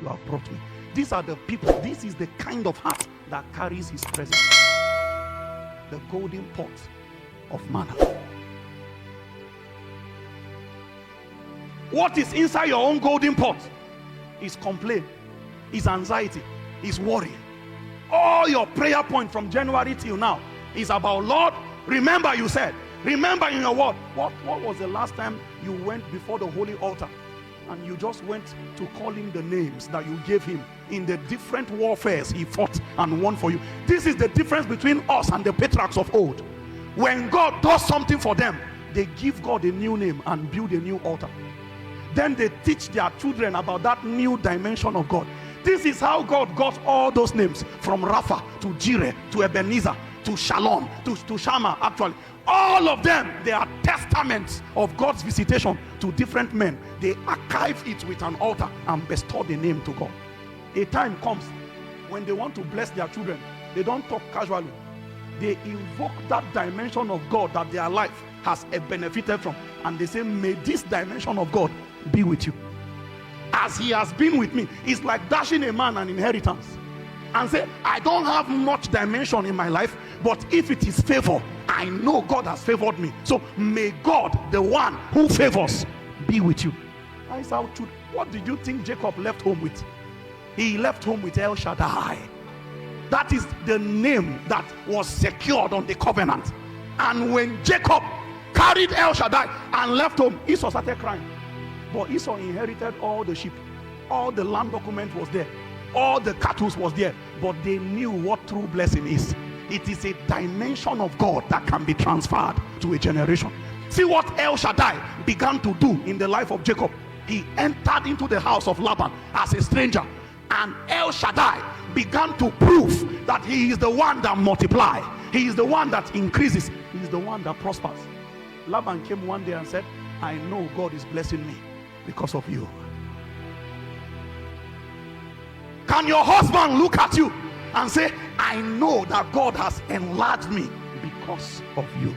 you have brought me. These are the people, this is the kind of heart that carries his presence. The golden pot of manna. What is inside your own golden pot is complaint, is anxiety, is worry. All your prayer point from January till now is about, Lord, remember you said, remember in your word. What was the last time you went before the holy altar and you just went to call him the names that you gave him in the different warfares he fought and won for you? This is the difference between us and the patriarchs of old. When God does something for them, they give God a new name and build a new altar. Then they teach their children about that new dimension of God. This is how God got all those names, from Rapha to Jireh to Ebenezer to Shalom to Shammah. Actually, all of them, they are testaments of God's visitation to different men. They archive it with an altar and bestow the name to God. A time comes when they want to bless their children, they don't talk casually. They invoke that dimension of God that their life has benefited from, and they say, may this dimension of God be with you as he has been with me. It's like dashing a man an inheritance and say, I don't have much dimension in my life, but if it is favor, I know God has favored me, so may God, the one who favors, be with you. That is how true. What did you think Jacob left home with? He left home with El Shaddai. That is the name that was secured on the covenant. And when Jacob carried El Shaddai and left home, Esau started crying. But Esau inherited all the sheep, all the land document was there, all the cattle was there, but they knew what true blessing is. It is a dimension of God that can be transferred to a generation. See what El Shaddai began to do in the life of Jacob. He entered into the house of Laban as a stranger, and El Shaddai began to prove that he is the one that multiplies, he is the one that increases, he is the one that prospers. Laban came one day and said, I know God is blessing me because of you. Can your husband look at you and say, I know that God has enlarged me because of you?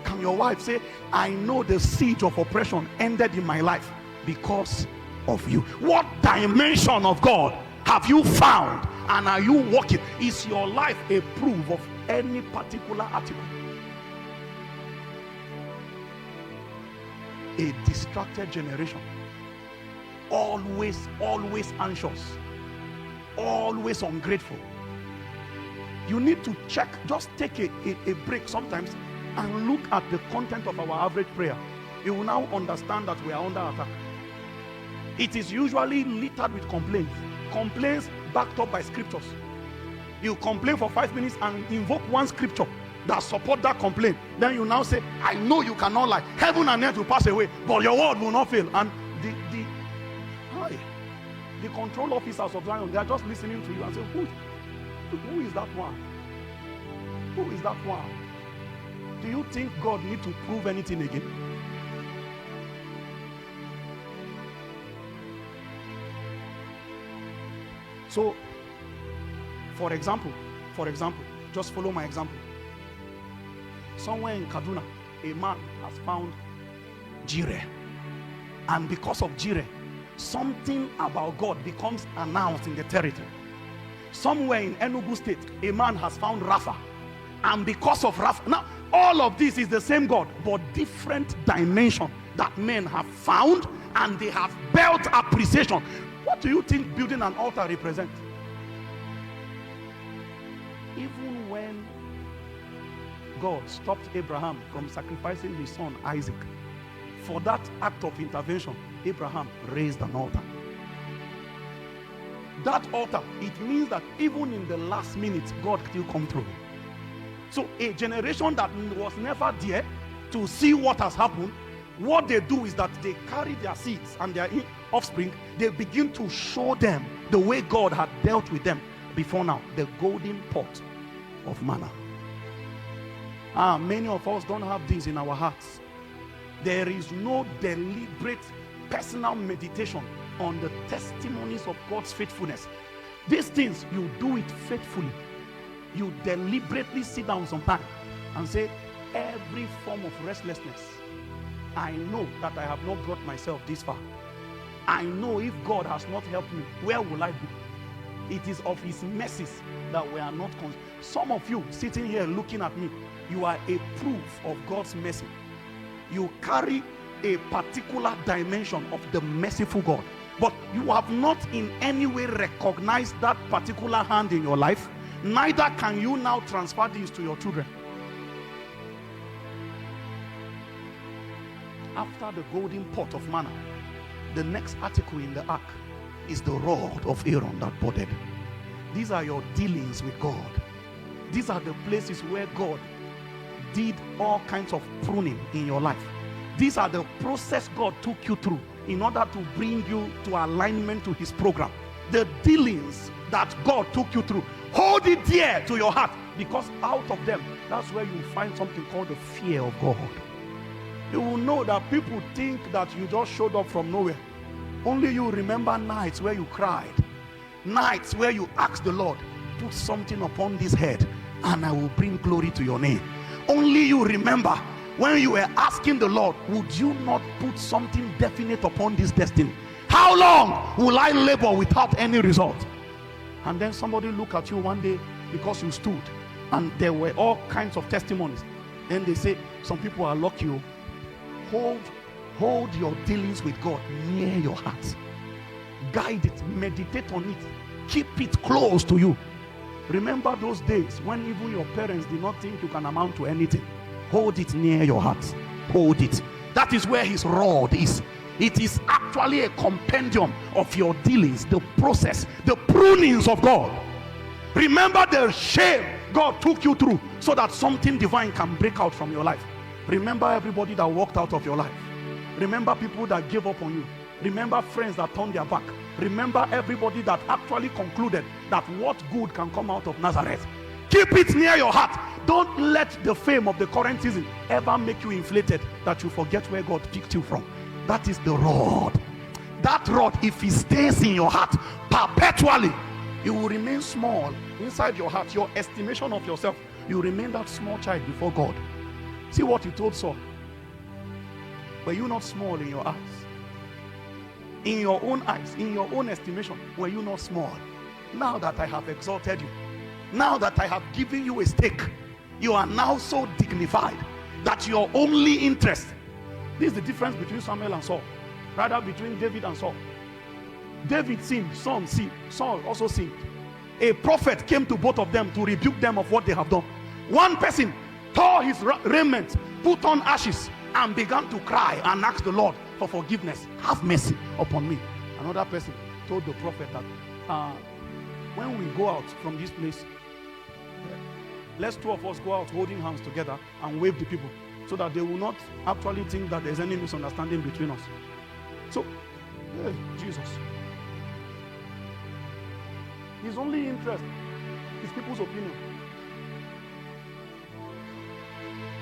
Can your wife say, I know the siege of oppression ended in my life because of you? What dimension of God have you found and are you walking? Is your life a proof of any particular article? A distracted generation, always anxious, always ungrateful. You need to check, just take a break sometimes and look at the content of our average prayer. You will now understand that we are under attack. It is usually littered with complaints backed up by scriptures. You complain for 5 minutes and invoke one scripture that support that complaint. Then you now say, I know you cannot lie. Heaven and earth will pass away, but your word will not fail. And the control officers of Zion, they are just listening to you and say, who is that one? Who is that one? Do you think God needs to prove anything again? So, for example, just follow my example. Somewhere in Kaduna, a man has found Jireh. And because of Jireh, something about God becomes announced in the territory. Somewhere in Enugu State, a man has found Rapha. And because of Rapha, now all of this is the same God, but different dimension that men have found, and they have built appreciation. What do you think building an altar represents? Even when God stopped Abraham from sacrificing his son Isaac, for that act of intervention, Abraham raised an altar. That altar, it means that even in the last minute, God still come through. So a generation that was never there to see what has happened, what they do is that they carry their seeds and their offspring, they begin to show them the way God had dealt with them before now, the golden pot of manna. Many of us don't have this in our hearts. There is no deliberate personal meditation on the testimonies of God's faithfulness. These things, you do it faithfully. You deliberately sit down sometime and say, every form of restlessness, I know that I have not brought myself this far. I know if God has not helped me, where will I be? It is of his mercies that we are not consumed. Some of you sitting here looking at me, you are a proof of God's mercy. You carry a particular dimension of the merciful God, but you have not in any way recognized that particular hand in your life. Neither can you now transfer this to your children. After the golden pot of manna, the next article in the ark is the rod of Aaron that budded. These are your dealings with God. These are the places where God did all kinds of pruning in your life. These are the process God took you through in order to bring you to alignment to his program. The dealings that God took you through, hold it dear to your heart, because out of them, that's where you find something called the fear of God. You will know that people think that you just showed up from nowhere. Only you remember nights where you cried, nights where you asked the Lord, put something upon this head and I will bring glory to your name. Only you remember when you were asking the Lord, would you not put something definite upon this destiny? How long will I labor without any result? And then somebody look at you one day because you stood, and there were all kinds of testimonies. Then they say, some people are lucky. Hold your dealings with God near your heart. Guide it, meditate on it, keep it close to you. Remember those days when even your parents did not think you can amount to anything. Hold it near your heart. Hold it. That is where his rod is. It is actually a compendium of your dealings, the process, the prunings of God. Remember the shame God took you through so that something divine can break out from your life. Remember everybody that walked out of your life. Remember people that gave up on you. Remember friends that turned their back. Remember everybody that actually concluded that what good can come out of Nazareth. Keep it near your heart. Don't let the fame of the current season ever make you inflated that you forget where God picked you from. That is the rod. That rod, if it stays in your heart perpetually, you will remain small inside your heart. Your estimation of yourself, you remain that small child before God. See what he told Saul. Were you not small in your eyes? In your own eyes, in your own estimation, were you not small? Now that I have exalted you, now that I have given you a stake, you are now so dignified that your only interest. This is the difference between Samuel and Saul, rather between David and Saul. David sinned, Saul sinned, Saul also sinned. A prophet came to both of them to rebuke them of what they have done. One person tore his raiment, put on ashes, and began to cry and ask the Lord for forgiveness. Have mercy upon me. Another person told the prophet that when we go out from this place, let's two of us go out holding hands together and wave the people, so that they will not actually think that there's any misunderstanding between us. So, Jesus, his only interest is people's opinion.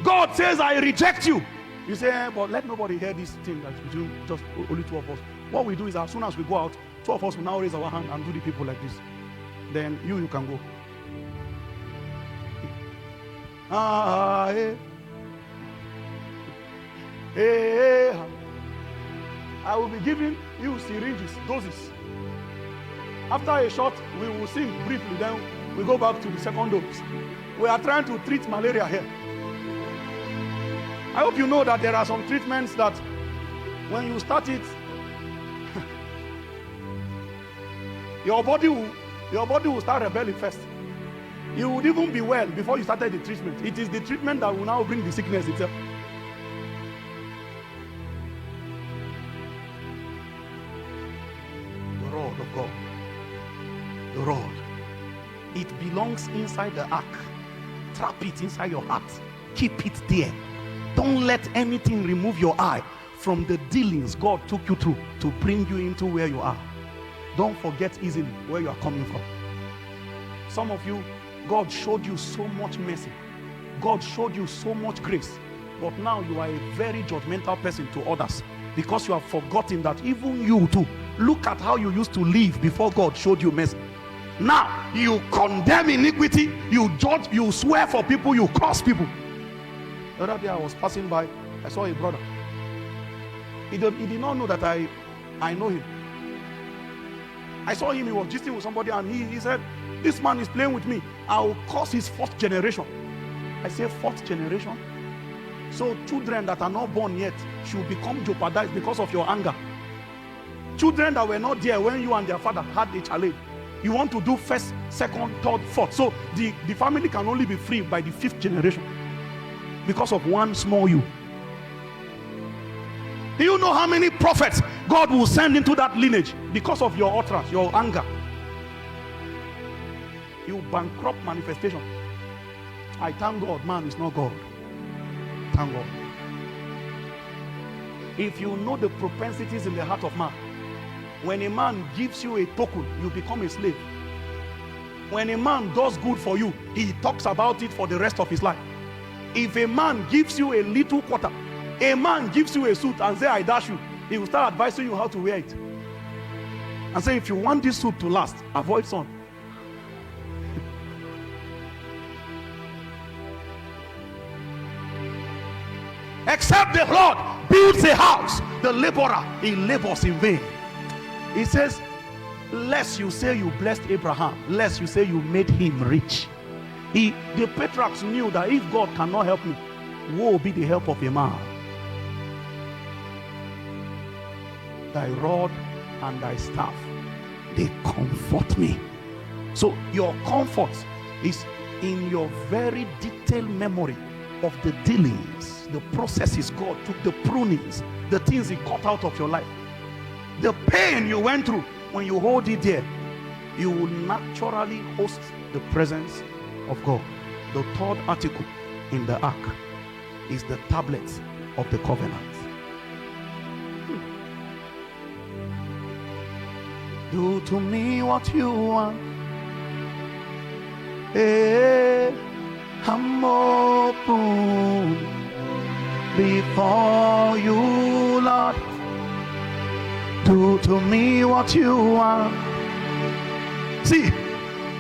God says, I reject you. You say, but let nobody hear this thing that's between just only two of us. What we do is, as soon as we go out, two of us will now raise our hand and do the people like this. Then you can go. I will be giving you syringes, doses. After a shot, we will sing briefly, then we go back to the second dose. We are trying to treat malaria here. I hope you know that there are some treatments that when you start it, your body will start rebelling first. You would even be well before you started the treatment. It is the treatment that will now bring the sickness itself. The rod of God. The rod. It belongs inside the ark. Trap it inside your heart. Keep it there. Don't let anything remove your eye from the dealings God took you through to bring you into where you are. Don't forget easily where you are coming from. Some of you, God showed you so much mercy. God showed you so much grace. But now you are a very judgmental person to others, because you have forgotten that even you too, look at how you used to live before God showed you mercy. Now you condemn iniquity, you judge, you swear for people, you curse people. The other day I was passing by, I saw a brother. He did not know that I I know him. I saw him, he was gisting with somebody, and he said, this man is playing with me. I will cause his fourth generation. I say, fourth generation? So children that are not born yet should become jeopardized because of your anger. Children that were not there when you and their father had a challenge. You want to do first, second, third, fourth. So the family can only be free by the fifth generation because of one small you. Do you know how many prophets God will send into that lineage because of your utterance, your anger? You bankrupt manifestation. I thank God, man is not God. Thank God. If you know the propensities in the heart of man, when a man gives you a token, you become a slave. When a man does good for you, he talks about it for the rest of his life. If a man gives you a little quarter, a man gives you a suit and say, I dash you, he will start advising you how to wear it. And say, if you want this suit to last, avoid sun. Except the Lord builds a house, the laborer, he labors in vain. He says, lest you say you blessed Abraham, lest you say you made him rich. The patriarchs knew that if God cannot help me, woe be the help of a man. Thy rod and thy staff, they comfort me. So your comfort is in your very detailed memory of the dealings, the processes God took, the prunings, the things he cut out of your life. The pain you went through, when you hold it there, you will naturally host the presence of God. The third article in the ark is the tablet of the covenant. Do to me what you want. Hey, I'm open before you, Lord. Do to me what you want. See,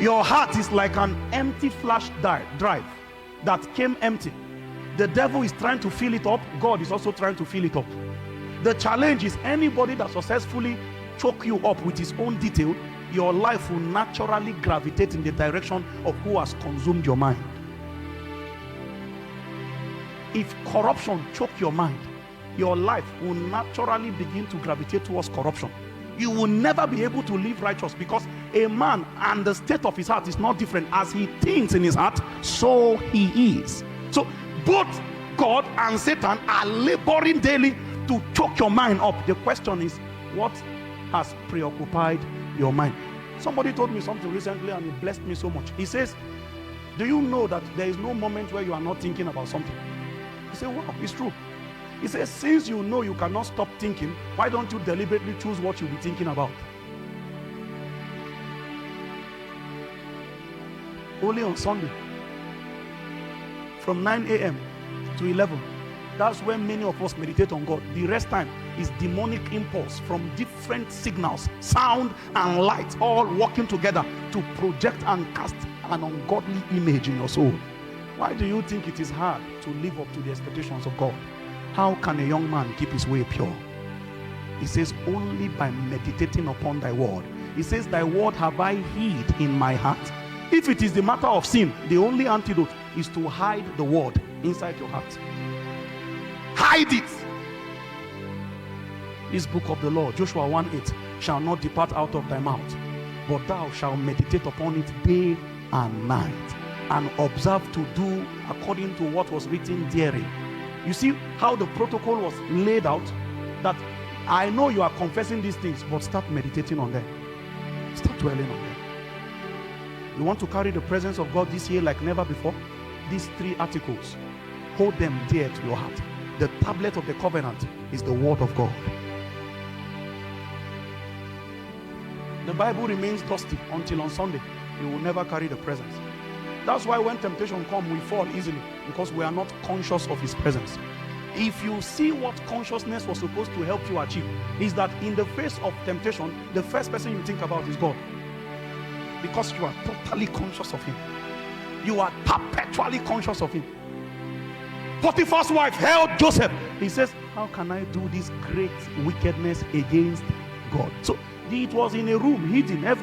your heart is like an empty flash drive that came empty. The devil is trying to fill it up. God is also trying to fill it up. The challenge is anybody that successfully choke you up with his own detail, your life will naturally gravitate in the direction of who has consumed your mind. If corruption choke your mind, your life will naturally begin to gravitate towards corruption. You will never be able to live righteous, because a man and the state of his heart is not different. As he thinks in his heart, so he is. So both God and Satan are laboring daily to choke your mind up. The question is, what has preoccupied your mind? Somebody told me something recently and it blessed me so much. He says, do you know that there is no moment where you are not thinking about something? He said, wow, it's true. He says, since you know you cannot stop thinking, why don't you deliberately choose what you'll be thinking about? Only on Sunday, from 9 a.m. to 11, that's when many of us meditate on God. The rest time is demonic impulse from different signals, sound and light, all working together to project and cast an ungodly image in your soul. Why do you think it is hard to live up to the expectations of God? How can a young man keep his way pure? He says, only by meditating upon thy word. He says, thy word have I hid in my heart. If it is the matter of sin, the only antidote is to hide the word inside your heart. Hide it. This book of the law, Joshua 1:8, shall not depart out of thy mouth, but thou shalt meditate upon it day and night, and observe to do according to what was written therein. You see how the protocol was laid out, that I know you are confessing these things, but start meditating on them. Start dwelling on them. You want to carry the presence of God this year like never before? These three articles, hold them dear to your heart. The tablet of the covenant is the word of God. The Bible remains dusty until on Sunday. You will never carry the presence. That's why when temptation comes, we fall easily, because we are not conscious of his presence. If you see what consciousness was supposed to help you achieve, is that in the face of temptation, the first person you think about is God. Because you are totally conscious of him. You are perpetually conscious of him. Potiphar's wife held Joseph. He says, how can I do this great wickedness against God. So it was in a room, hidden everywhere.